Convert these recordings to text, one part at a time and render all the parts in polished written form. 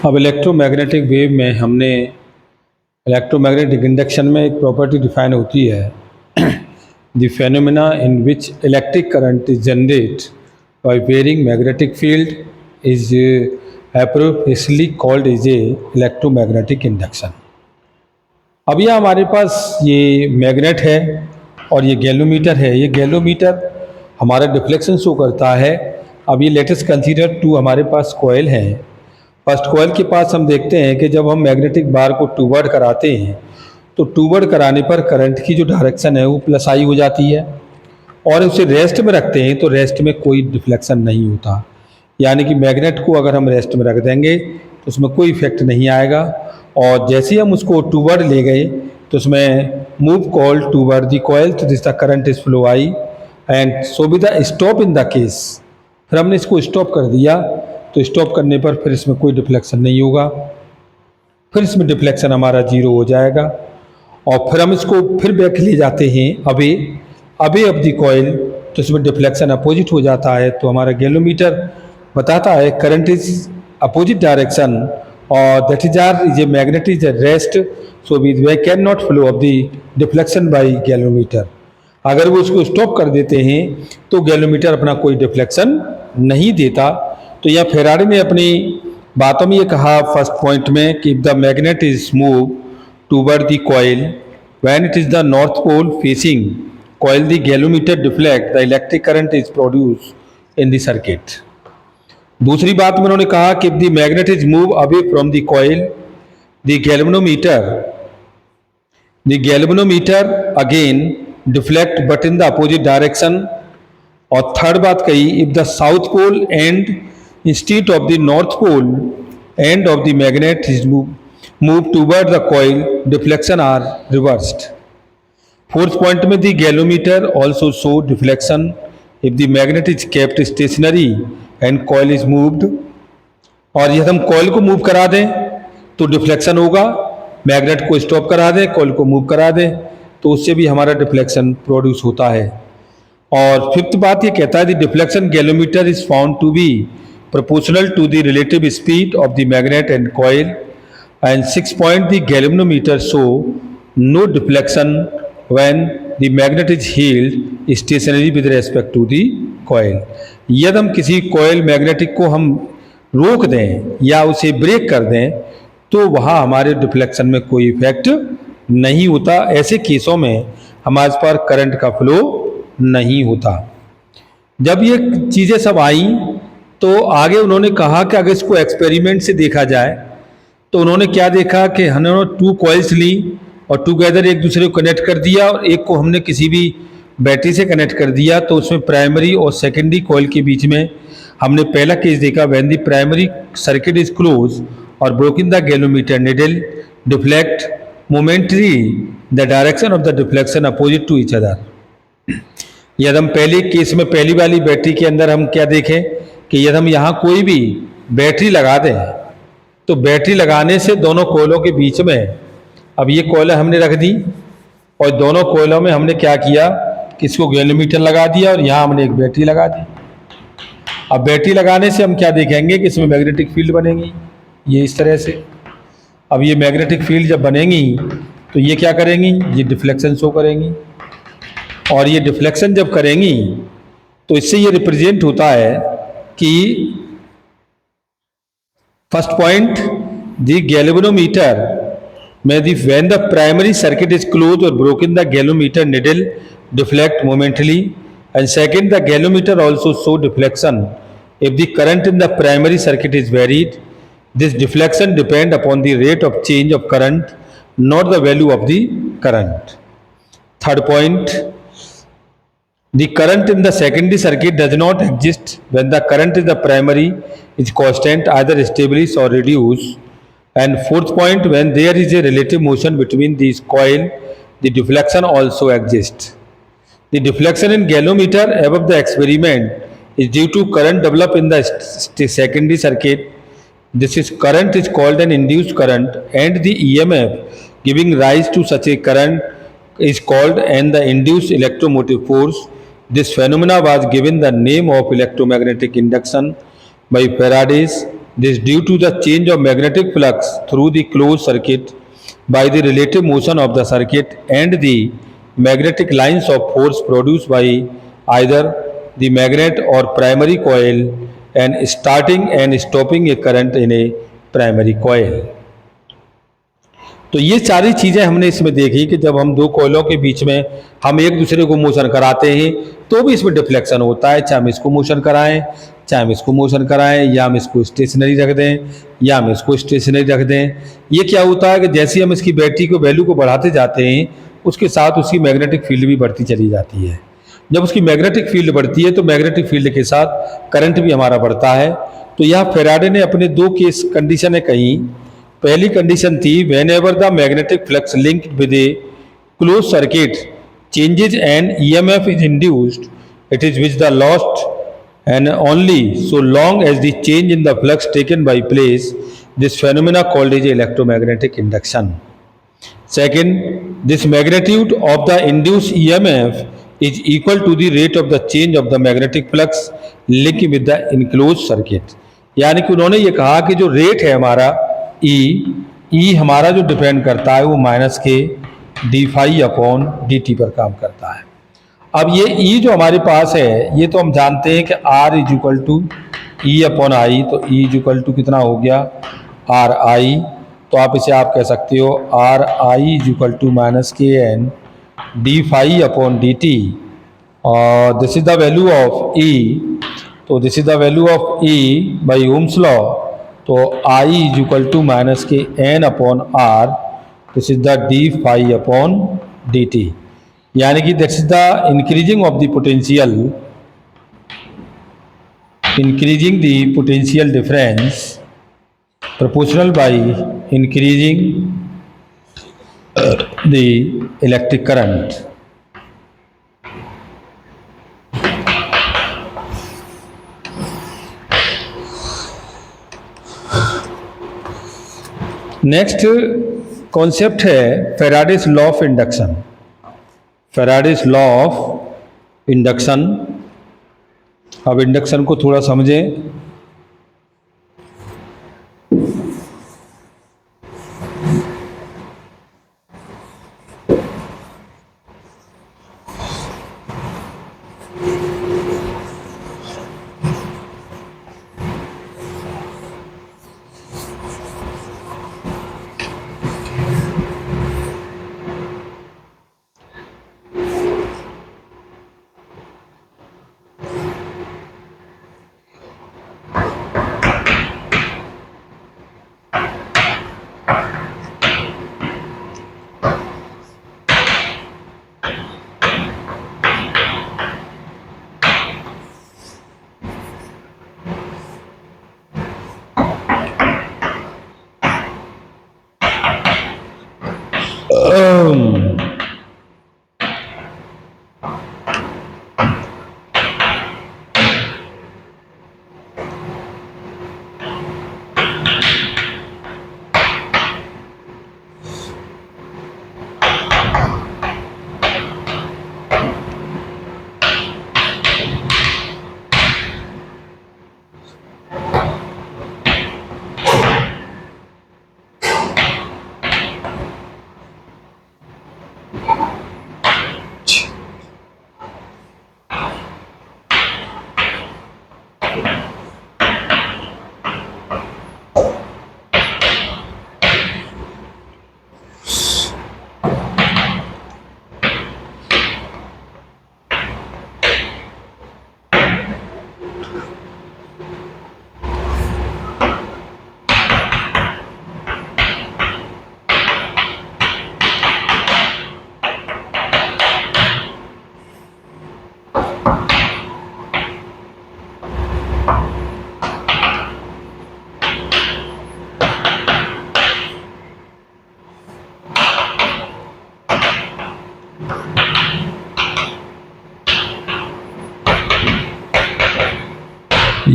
अब electromagnetic wave में हमने इलेक्ट्रोमैग्नेटिक इंडक्शन में एक प्रॉपर्टी डिफाइन होती है, the phenomena in which electric current is generated by varying magnetic field is appropriately called as a electromagnetic induction. अब यह हमारे पास ये मैग्नेट है और ये गैलोमीटर है। ये गैलोमीटर हमारा डिफ्लेक्शन शो करता है। अब ये लेटेस्ट कंसीडर टू हमारे पास कॉइल है। फर्स्ट कॉइल के पास हम देखते हैं कि जब हम मैग्नेटिक बार को टूवर्ड कराते हैं तो टूवर्ड कराने पर करंट की जो डायरेक्शन है वो प्लस आई हो जाती है, और उसे रेस्ट में रखते हैं तो रेस्ट में कोई डिफ्लेक्शन नहीं होता। यानी कि मैग्नेट को अगर हम रेस्ट में रख देंगे तो उसमें कोई इफेक्ट नहीं आएगा, और जैसे ही हम उसको टूवर्ड ले गए तो उसमें move coil toward the coil तो this the current is flow I and so be the stop in the case. फिर हमने इसको स्टॉप कर दिया तो स्टॉप करने पर फिर इसमें कोई डिफ्लेक्शन नहीं होगा, फिर इसमें डिफ्लेक्शन हमारा जीरो हो जाएगा। और फिर हम इसको फिर बैक ले जाते हैं अवे ऑफ द कॉइल तो इसमें डिफ्लेक्शन अपोजिट हो जाता है। तो हमारा गैलोमीटर बताता है करंट इज अपोजिट डायरेक्शन और that is are is a magnet is rest so we can not flow of the deflection by galvanometer. अगर वो उसको स्टॉप कर देते हैं तो गैलोमीटर अपना कोई डिफ्लेक्शन नहीं देता। तो यह फेरारी ने अपनी बातों में ये कहा फर्स्ट पॉइंट में कि if the magnet is move toward the coil when it is the north pole facing coil the galvanometer deflect the electric current is produce in the circuit. दूसरी बात में उन्होंने कहा कि if the magnet is move away from the coil the galvanometer again deflect but in the opposite direction. और third बात कही if the south pole and instead of the north pole end of the magnet is moved toward the coil deflection are reversed। fourth point में the galvanometer also show deflection if the magnet is kept stationary and coil is moved। और यदि हम coil को move करा दें तो deflection होगा, magnet को स्टॉप करा दें coil को मूव करा दें तो उससे भी हमारा डिफ्लेक्शन प्रोड्यूस होता है। और फिफ्थ बात ये कहता है the deflection galvanometer is found to be proportional to the relative speed of the magnet and coil। and 6 point the galvanometer show no deflection when the magnet is held stationary with respect to the coil। यदि हम किसी coil magnetic को हम रोक दें या उसे break कर दें तो वहाँ हमारे डिफ्लेक्शन में कोई इफेक्ट नहीं होता। ऐसे केसों में हमारे पास करंट का फ्लो नहीं होता। जब ये चीज़ें सब आई तो आगे उन्होंने कहा कि अगर इसको एक्सपेरिमेंट से देखा जाए तो उन्होंने क्या देखा कि हमने 2 कॉइल्स ली और टुगेदर एक दूसरे को कनेक्ट कर दिया और एक को हमने किसी भी बैटरी से कनेक्ट कर दिया। तो उसमें प्राइमरी और सेकेंडरी कॉइल के बीच में हमने पहला केस देखा, when the primary circuit is close और broken the galvanometer needle deflect momentary the direction of the deflection opposite to each other. यदि हम पहले केस में पहली वाली बैटरी के अंदर हम क्या देखें कि यदि हम यहाँ कोई भी बैटरी लगा दें तो बैटरी लगाने से दोनों कोयलों के बीच में, अब ये कोयला हमने रख दी और दोनों कोयलों में हमने क्या किया कि इसको गैलोमीटर लगा दिया और यहाँ हमने एक बैटरी लगा दी। अब बैटरी लगाने से हम क्या देखेंगे कि इसमें मैग्नेटिक फील्ड बनेगी, ये इस तरह से। अब ये मैग्नेटिक फील्ड जब बनेंगी तो ये क्या करेंगी, ये डिफ्लेक्शन शो करेंगी और ये डिफ्लेक्शन जब करेंगी तो इससे ये रिप्रेजेंट होता है कि फर्स्ट पॉइंट, द गैल्वेनोमीटर में when the primary circuit is closed or broken the galvanometer needle deflect momentarily, and second the galvanometer also show deflection if the current in the primary circuit is varied. This deflection depend upon the rate of change of current, not the value of the current. Third point, the current in the secondary circuit does not exist when the current in the primary is constant, either established or reduced. And fourth point, when there is a relative motion between these coil, the deflection also exists. The deflection in galvanometer above the experiment is due to current developed in the secondary circuit. This is current is called an induced current, and the EMF giving rise to such a current is called and the induced electromotive force. This phenomena was given the name of electromagnetic induction by Faraday. This due to the change of magnetic flux through the closed circuit by the relative motion of the circuit and the magnetic lines of force produced by either the magnet or primary coil and starting and stopping a current in a primary coil. तो ये सारी चीज़ें हमने इसमें देखी कि जब हम दो कोयलों के बीच में हम एक दूसरे को मोशन कराते हैं तो भी इसमें डिफ्लेक्शन होता है, चाहे हम इसको मोशन कराएं, चाहे हम इसको मोशन कराएं, या हम इसको स्टेशनरी रख दें या हम इसको स्टेशनरी रख दें। ये क्या होता है कि जैसे हम इसकी बैटरी को वैल्यू को बढ़ाते जाते हैं उसके साथ उसकी मैग्नेटिक फील्ड भी बढ़ती चली जाती है। जब उसकी मैग्नेटिक फील्ड बढ़ती है तो मैग्नेटिक फील्ड के साथ करंट भी हमारा बढ़ता है। तो यहाँ फेराडे ने अपने दो केस कंडीशनें कहीं। पहली कंडीशन थी, when ever the magnetic flux linked with A close circuit changes and EMF is induced, it is which the lost and only so long as the change in the flux taken by place, this phenomena called is electromagnetic induction. Second, this magnitude of the induced EMF is equal to the rate of the change of the magnetic flux linked with the enclosed circuit. यानी कि उन्होंने ये कहा कि जो rate है हमारा E हमारा जो डिपेंड करता है वो minus k d phi upon D t पर काम करता है। अब ये E जो हमारे पास है ये तो हम जानते हैं कि R is equal to E upon I, तो E इज इक्वल टू कितना हो गया आर आई। तो आप इसे आप कह सकते हो R I is equal to minus के N D phi upon D T, और this is the value of E। तो this is the value of E by ohm's law. तो I is equal to minus के N upon R, this is the D phi upon D T. यानी कि that's the increasing of the potential, increasing the potential difference proportional by increasing the electric current. Next concept है Faraday's law of induction. Faraday's law of induction, अब induction को थोड़ा समझें।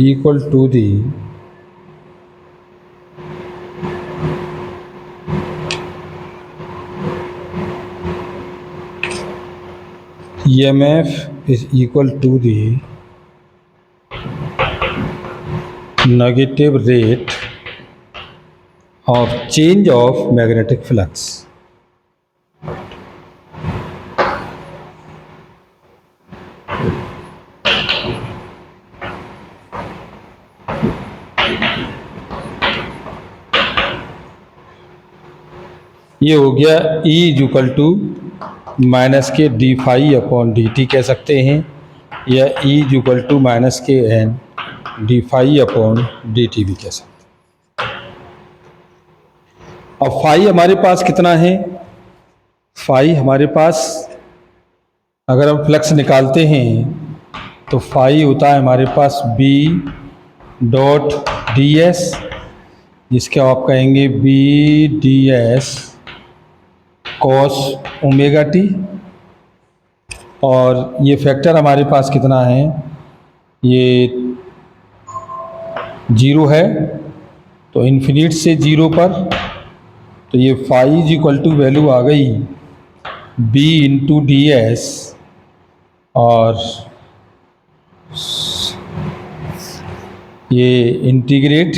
equal to the EMF is equal to the negative rate of change of magnetic flux. ये हो गया E equal to minus k d phi upon D t कह सकते हैं, या E इक्वल टू माइनस के N D phi upon D t भी कह सकते हैं। अब फाई हमारे पास कितना है? फाई हमारे पास अगर हम फ्लक्स निकालते हैं तो फाई होता है हमारे पास बी डॉट डी एस, जिसके आप कहेंगे B d s cos omega t, और ये फैक्टर हमारे पास कितना है? ये 0 है, तो इन्फिनिट से 0 पर, तो ये phi is equal to value आ गई बी इंटू डी एस, और ये integrate,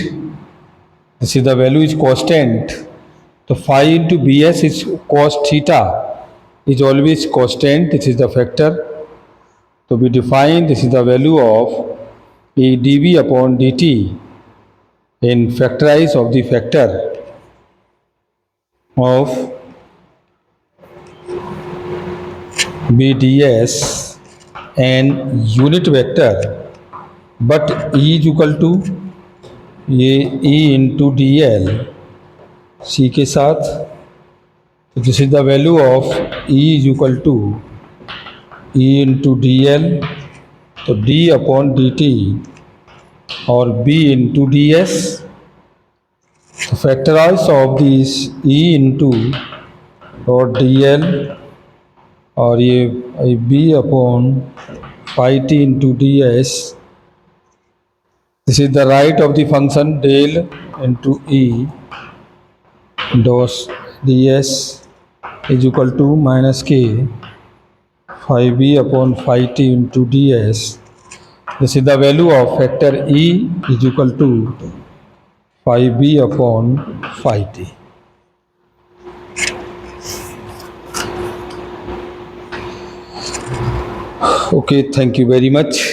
this is the value is constant, तो phi into B S is cos theta is always constant. This is the factor. So we define this is the value of a dV upon dt in factorize of the factor of bds and unit vector, but E is equal to ये E into dl C के साथ, तो this is the value of E is equal to E into d l, तो D upon D T और B into D s, तो factorize of this E into और d l, और ये B upon phi t into D s, this is the right of the function del into E dot d s is equal to minus k phi b upon phi t into ds. This is the value of factor E is equal to phi b upon phi t. Okay, thank you very much.